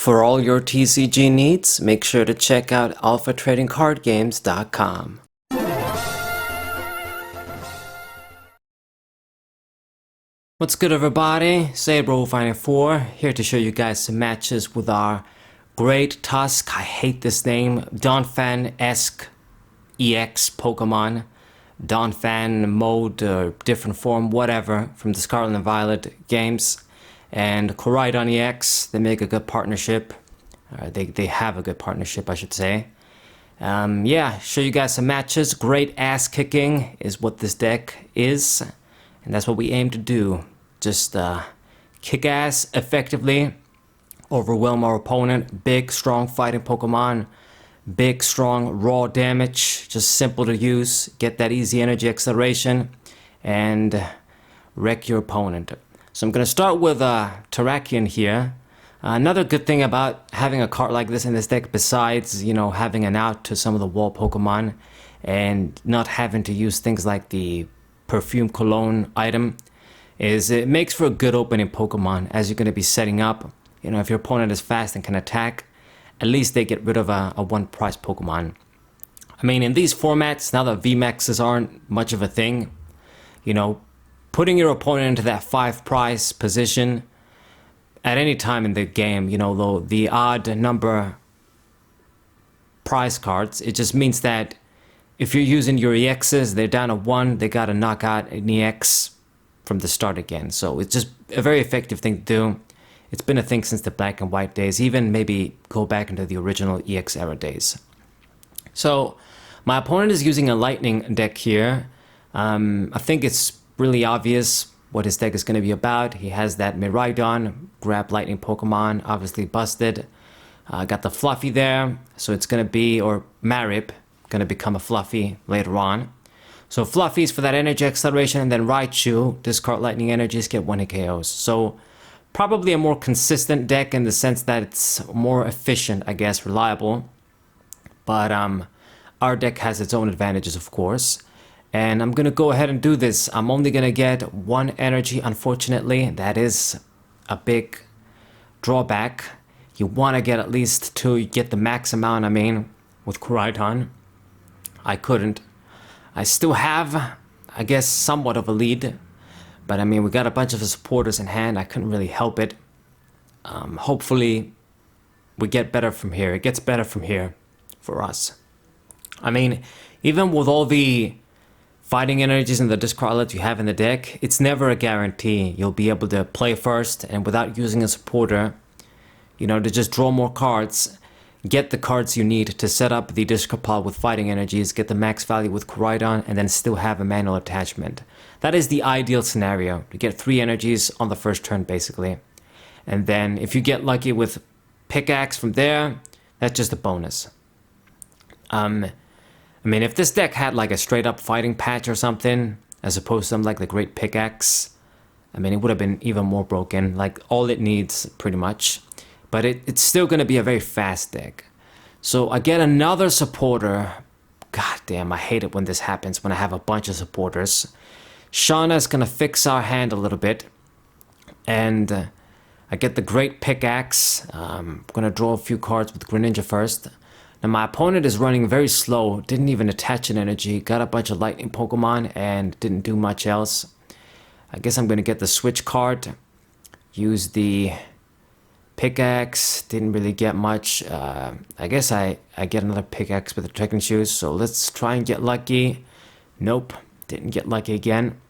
For all your TCG needs, make sure to check out alphatradingcardgames.com. What's good, everybody? Saber054 here to show you guys some matches with our great Tusk. I hate this name. Donphan-esque EX Pokemon. Donphan mode, different form, whatever, from the Scarlet and Violet games. And Koraidon EX, they make a good partnership. They have a good partnership, I should say. Yeah, show you guys some matches. Great ass kicking is what this deck is. And that's what we aim to do. Just kick ass effectively. Overwhelm our opponent. Big, strong fighting Pokemon. Big, strong, raw damage. Just simple to use. Get that easy energy acceleration. And wreck your opponent. So I'm going to start with Terrakion here. Another good thing about having a card like this in this deck, besides, you know, having an out to some of the wall Pokemon and not having to use things like the Perfume Cologne item, is it makes for a good opening Pokemon as you're going to be setting up. You know, if your opponent is fast and can attack, at least they get rid of a one price Pokemon. I mean, in these formats, now that VMAXs aren't much of a thing, you know, putting your opponent into that 5 price position at any time in the game, you know, though the odd number prize cards, it just means that if you're using your EXs, they're down to 1, they gotta knock out an EX from the start again. So it's just a very effective thing to do. It's been a thing since the black and white days, even maybe go back into the original EX era days. So my opponent is using a lightning deck here. I think it's really obvious what his deck is going to be about. He has that Miraidon, grab lightning Pokemon, obviously busted. Got the Flaaffy there, so it's going to be, or Marip, going to become a Flaaffy later on. So Fluffy's for that energy acceleration, and then Raichu, discard lightning energies, get 1-hit KOs. So probably a more consistent deck in the sense that it's more efficient, I guess, reliable. But our deck has its own advantages, of course. And I'm going to go ahead and do this. I'm only going to get 1 energy, unfortunately. That is a big drawback. You want to get at least 2. You get the max amount, I mean, with Koraidon. I couldn't. I still have, I guess, somewhat of a lead. But I mean, we got a bunch of supporters in hand. I couldn't really help it. Hopefully, we get better from here. It gets better from here for us. I mean, even with all the fighting energies and the discard you have in the deck, it's never a guarantee you'll be able to play first and without using a supporter, you know, to just draw more cards, get the cards you need to set up the discard pile with fighting energies, get the max value with Koraidon, and then still have a manual attachment. That is the ideal scenario, to get 3 energies on the first turn, basically. And then if you get lucky with pickaxe from there, that's just a bonus. I mean, if this deck had like a straight up fighting patch or something, as opposed to something like the Great Pickaxe, I mean, it would have been even more broken, like all it needs, pretty much. But it's still going to be a very fast deck. So I get another supporter. God damn, I hate it when this happens, when I have a bunch of supporters. Shauna's going to fix our hand a little bit. And I get the Great Pickaxe. I'm going to draw a few cards with Greninja first. Now my opponent is running very slow, didn't even attach an energy, got a bunch of lightning Pokemon and didn't do much else. I guess I'm going to get the switch card, use the pickaxe, didn't really get much. I guess I get another pickaxe with the trekking shoes, so let's try and get lucky. Nope, didn't get lucky again.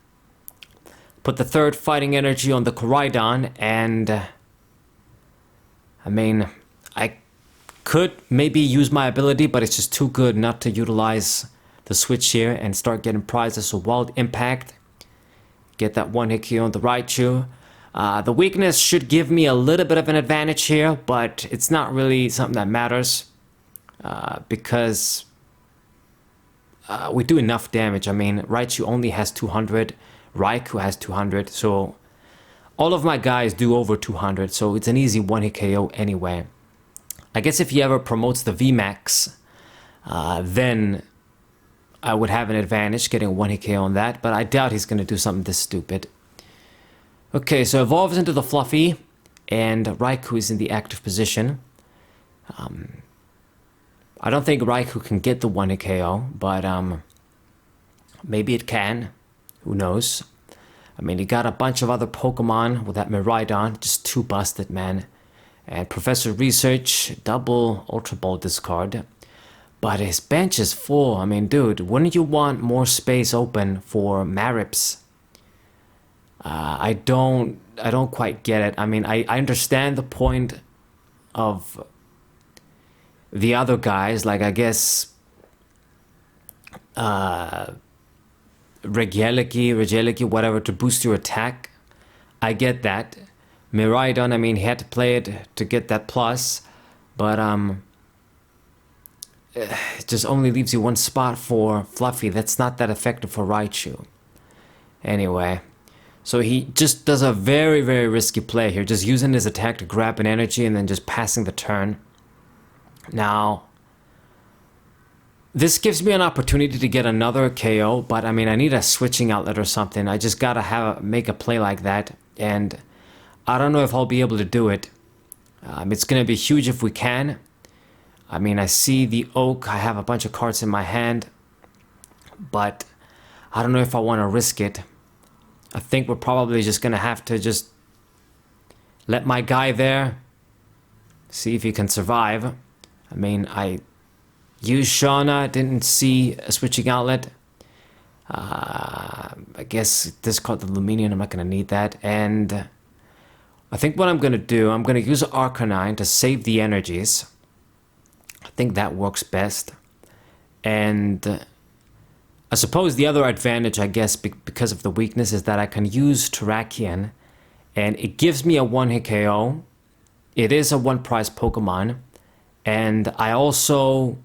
Put the 3rd fighting energy on the Koraidon, and I mean, I could maybe use my ability, but it's just too good not to utilize the switch here and start getting prizes. So Wild Impact, get that 1-hit KO on the Raichu. The weakness should give me a little bit of an advantage here, but it's not really something that matters because we do enough damage. I mean, Raichu only has 200, Raichu has 200, so all of my guys do over 200, so it's an easy 1-hit KO anyway. I guess if he ever promotes the VMAX, then I would have an advantage getting a 1-hit KO on that, but I doubt he's going to do something this stupid. Okay, so evolves into the Flaaffy, and Raichu is in the active position. I don't think Raichu can get the 1-hit KO, but maybe it can. Who knows? I mean, he got a bunch of other Pokemon with that Koraidon, just too busted, man. And Professor Research, double Ultra Ball discard. But his bench is full. I mean, dude, wouldn't you want more space open for Marips? I don't quite get it. I mean, I understand the point of the other guys, like I guess Regieleki, whatever, to boost your attack. I get that. Miraidon, I mean, he had to play it to get that plus, but it just only leaves you one spot for Flaaffy. That's not that effective for Raichu. Anyway, so he just does a very, very risky play here, just using his attack to grab an energy and then just passing the turn. Now, this gives me an opportunity to get another KO, but I mean, I need a switching outlet or something. I just gotta make a play like that, and I don't know if I'll be able to do it. It's gonna be huge if we can. I mean, I see the oak, I have a bunch of cards in my hand, but I don't know if I want to risk it. I think we're probably just gonna have to just let my guy there, see if he can survive. I mean, I used Shauna, didn't see a switching outlet. I guess discard the Luminion, I'm not going to need that. And I think what I'm going to do, I'm going to use Arcanine to save the energies. I think that works best. And I suppose the other advantage, I guess, because of the weakness, is that I can use Terrakion. And it gives me a 1-hit KO. It is a 1-prize Pokemon. And I also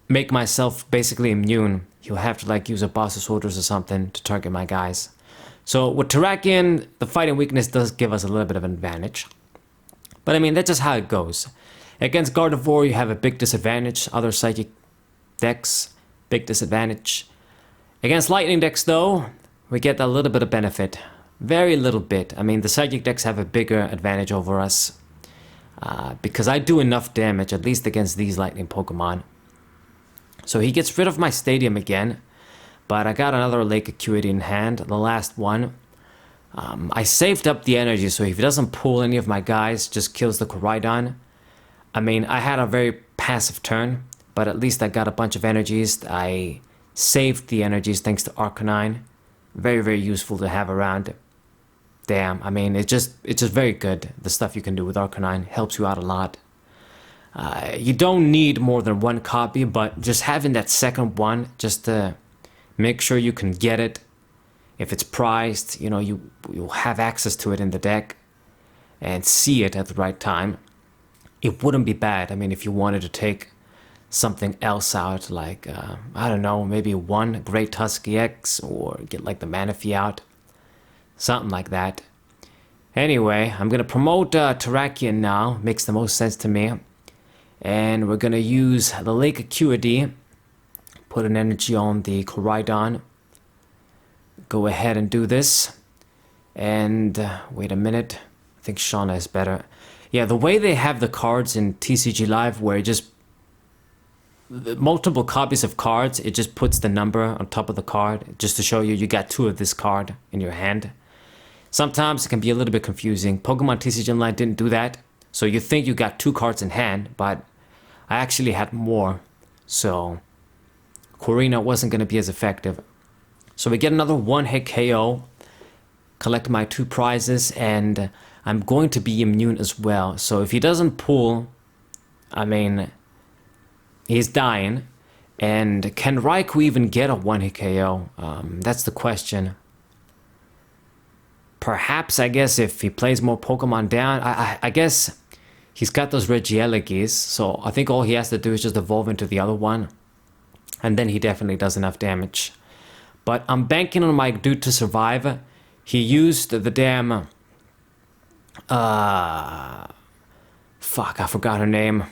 make myself basically immune. You'll have to like use a boss's orders or something to target my guys. So with Terrakion, the fighting weakness does give us a little bit of an advantage. But I mean, that's just how it goes. Against Gardevoir, you have a big disadvantage. Other psychic decks, big disadvantage. Against lightning decks though, we get a little bit of benefit. Very little bit. I mean, the psychic decks have a bigger advantage over us. Because I do enough damage, at least against these lightning Pokemon. So he gets rid of my Stadium again, but I got another Lake Acuity in hand, the last one. I saved up the energy, so if he doesn't pull any of my guys, just kills the Koraidon. I mean, I had a very passive turn, but at least I got a bunch of energies. I saved the energies thanks to Arcanine. Very, very useful to have around. Damn, I mean, it's just very good. The stuff you can do with Arcanine helps you out a lot. You don't need more than one copy, but just having that second one, just to make sure you can get it. If it's prized, you know, you'll have access to it in the deck and see it at the right time. It wouldn't be bad. I mean, if you wanted to take something else out, like, I don't know, maybe one Great Tusk EX, or get like the Manaphy out. Something like that. Anyway, I'm going to promote Terrakion now. Makes the most sense to me. And we're going to use the Lake Acuity. Put an energy on the Koraidon. Go ahead and do this. And wait a minute. I think Shauna is better. Yeah, the way they have the cards in TCG Live, where it just multiple copies of cards, it just puts the number on top of the card just to show you got 2 of this card in your hand. Sometimes it can be a little bit confusing. Pokemon TCG Online didn't do that, so you think you got 2 cards in hand, but I actually had more, so Korrina wasn't going to be as effective. So we get another 1-hit KO, collect my 2 prizes, and I'm going to be immune as well. So if he doesn't pull, I mean, he's dying. And can Raichu even get a 1-hit KO? That's the question. Perhaps, I guess, if he plays more Pokemon down, I guess he's got those Regielekis, so I think all he has to do is just evolve into the other one, and then he definitely does enough damage. But I'm banking on my dude to survive. He used the damn... fuck, I forgot her name.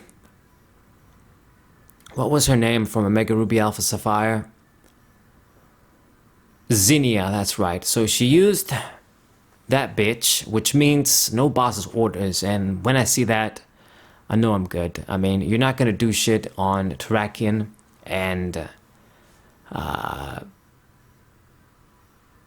What was her name from Omega Ruby Alpha Sapphire? Zinnia, that's right. So she used that bitch, which means no boss's orders. And when I see that, I know I'm good. I mean, you're not gonna do shit on Terrakion, and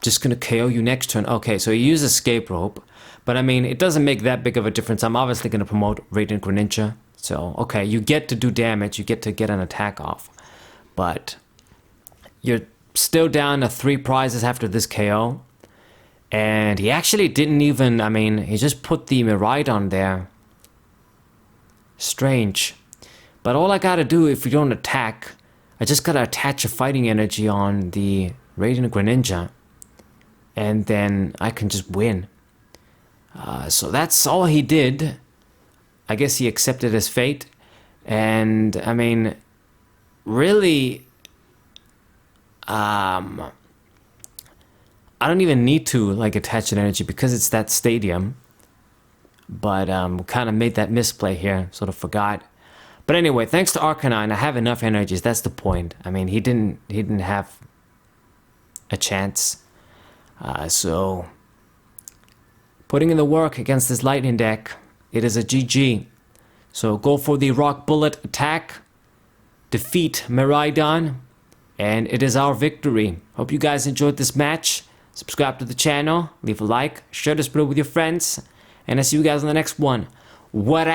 just gonna KO you next turn. Okay, so he uses escape rope, but I mean, it doesn't make that big of a difference. I'm obviously gonna promote Radiant Greninja. So, okay, you get to do damage, you get to get an attack off, but you're still down to 3 prizes after this KO. And he actually didn't even, I mean, he just put the Miraidon there. Strange. But all I gotta do if you don't attack, I just gotta attach a fighting energy on the Radiant Greninja. And then I can just win. So that's all he did. I guess he accepted his fate. And, I mean, really, I don't even need to, like, attach an energy because it's that stadium. But, kind of made that misplay here. Sort of forgot. But anyway, thanks to Arcanine, I have enough energies. That's the point. I mean, he didn't have a chance. So, putting in the work against this lightning deck, it is a GG. So go for the rock bullet attack, defeat Miraidon, and it is our victory. Hope you guys enjoyed this match. Subscribe to the channel, leave a like, share this video with your friends, and I'll see you guys on the next one. What